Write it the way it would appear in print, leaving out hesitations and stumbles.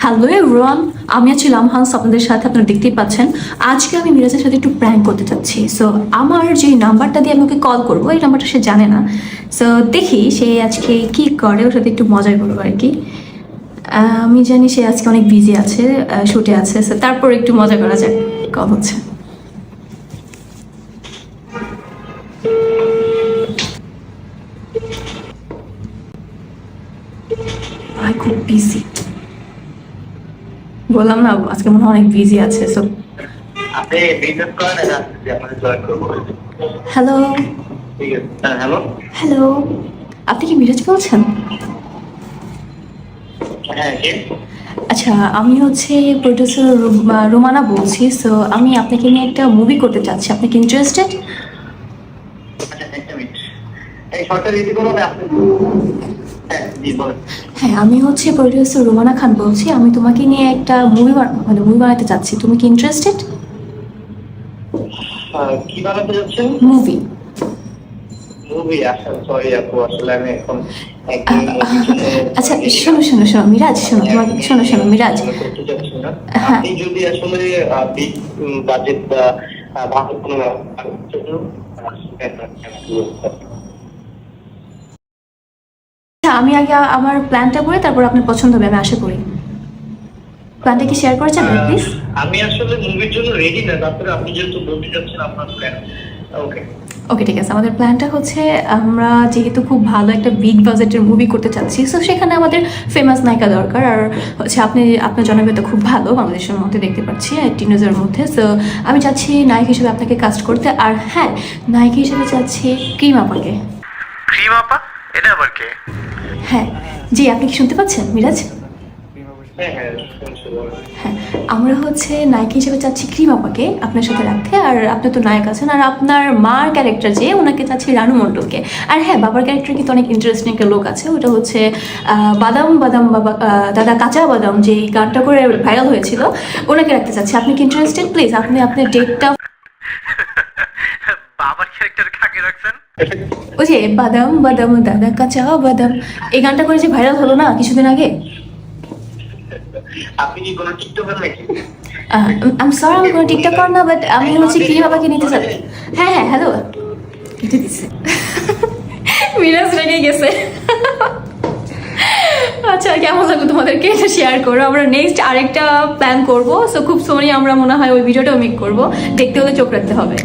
Hello everyone, আমি আছি লামহান্স, আপনাদের সাথে আপনারা দেখতেই পাচ্ছেন। আজকে আমি মিরাজের সাথে একটু প্র্যাঙ্ক করতে চাচ্ছি। সো আমার যে নাম্বারটা দিয়ে আমি ওকে কল করবো, এই নাম্বারটা সে জানে না। সো দেখি সে আজকে কি করে, ওর সাথে একটু মজা করবো আর কি। আমি জানি সে আজকে অনেক বিজি আছে, শুটে আছে। সো তারপর একটু মজা করা যাক। কল হচ্ছে। ভাই খুব বিজি, বললাম না আজকে মনে হয় অনেক বিজি আছে। সো আপনি বিজনেস করেন না, যে আপনাকে জয়েন করবো। হ্যালো ঠিক আছে, হ্যালো। হ্যালো, আপনি কি মিরাজ বলছেন? হ্যাঁ, কে? আচ্ছা, আমি হচ্ছে প্রডিউসার রোমানা বলছি। সো আমি আপনাকে নিয়ে একটা মুভি করতে চাচ্ছি, আপনি কি ইন্টারেস্টেড? আচ্ছা, একটা মিনিট। এই শর্টটা রেডি করো না আপনি? হ্যাঁ, জি বলেন। হ্যাঁ, আমি হচ্ছে প্রডিউসার রোমানা খান বলছি। আমি তোমাকে নিয়ে একটা মুভি মুভি বানাতে চাচ্ছি, তুমি কি ইন্টারেস্টেড? কি বানাতে যাচ্ছেন? মুভি। মুভি? আসলে সরি আপু, আসলে আমি এখন আচ্ছা শোনো শোনো শোনো মিরাজ, শোনো তোমাকে, শোনো শোনো মিরাজ। করতে চাচ্ছি না। হ্যাঁ। আপনি যদি আসলে বিগ বাজেট বা ভালো কোনো আচ্ছা, আমি আগে আমার প্ল্যানটা করে তারপর আপনার পছন্দ হবে, আমি আশা করি। প্ল্যানটা কি শেয়ার করা যাবে প্লিজ? আমি আসলে মুভির জন্য রেডি না, তারপরে আপনি যেহেতু বলতে চাচ্ছেন আপনার প্ল্যান। ওকে ওকে ঠিক আছে, আমাদের প্ল্যানটা হচ্ছে আমরা যেহেতু খুব ভালো একটা বিগ বাজেটের মুভি করতে চাচ্ছি, সো সেখানে আমাদের ফেমাস নায়িকা দরকার। আর হচ্ছে আপনার জনপ্রিয়তা খুব ভালো বাংলাদেশের মধ্যে দেখতে পাচ্ছি, টিনেজার মধ্যে। সো আমি চাচ্ছি নায়ক হিসেবে আপনাকে কাস্ট করতে। আর হ্যাঁ, নায়িকা হিসেবে চাচ্ছি ক্রিম আপাকে। ক্রিম আপা? এটা আবার কে? হ্যাঁ জি, আপনি কি শুনতে পাচ্ছেন মিরাজ? হ্যাঁ হ্যাঁ, শুনছি, বলেন। হ্যাঁ, আমরা হচ্ছে নায়িকা হিসেবে চাচ্ছি ক্রিম আপাকে আপনার সাথে রাখতে। আর আপনি তো নায়ক আছেন, আর আপনার মার ক্যারেক্টার যে, ওনাকে চাচ্ছি রানু মণ্ডলকে। আর হ্যাঁ, বাবার ক্যারেক্টার কিন্তু অনেক ইন্টারেস্টিং একটা লোক আছে, ওটা হচ্ছে বাদাম বাদাম বাবা, দাদা কাঁচা বাদাম, যে গানটা করে ভাইরাল হয়েছিল, ওনাকে রাখতে চাচ্ছি। আপনি কি ইন্টারেস্টেড? প্লিজ আপনি আপনার ডেটটা। বাবার ক্যারেক্টার কাকে রাখছেন? ওই যে বাদাম বাদাম দাদা কাঁচা বাদাম, এই গানটা করে যে ভাইরাল হলো না কিছুদিন আগে। আপনি কি কোনো টিকটকার নাকি? আমি সরি, আমি কোনো টিকটক কর না, বাট আমি হচ্ছে ক্রিম আপাকে নিতে চাচ্ছি। হ্যাঁ হ্যাঁ, হ্যালো, কেটে দিচ্ছে। মিরাজ রেগে গেছে। আচ্ছা, কেমন লাগলো তোমাদেরকে এটা শেয়ার করো। আমরা নেক্সট আরেকটা প্ল্যান করবো। সো খুব সোনি আমরা মনে হয় ওই ভিডিওটাও মেক করবো, দেখতে হলে চোখ রাখতে হবে।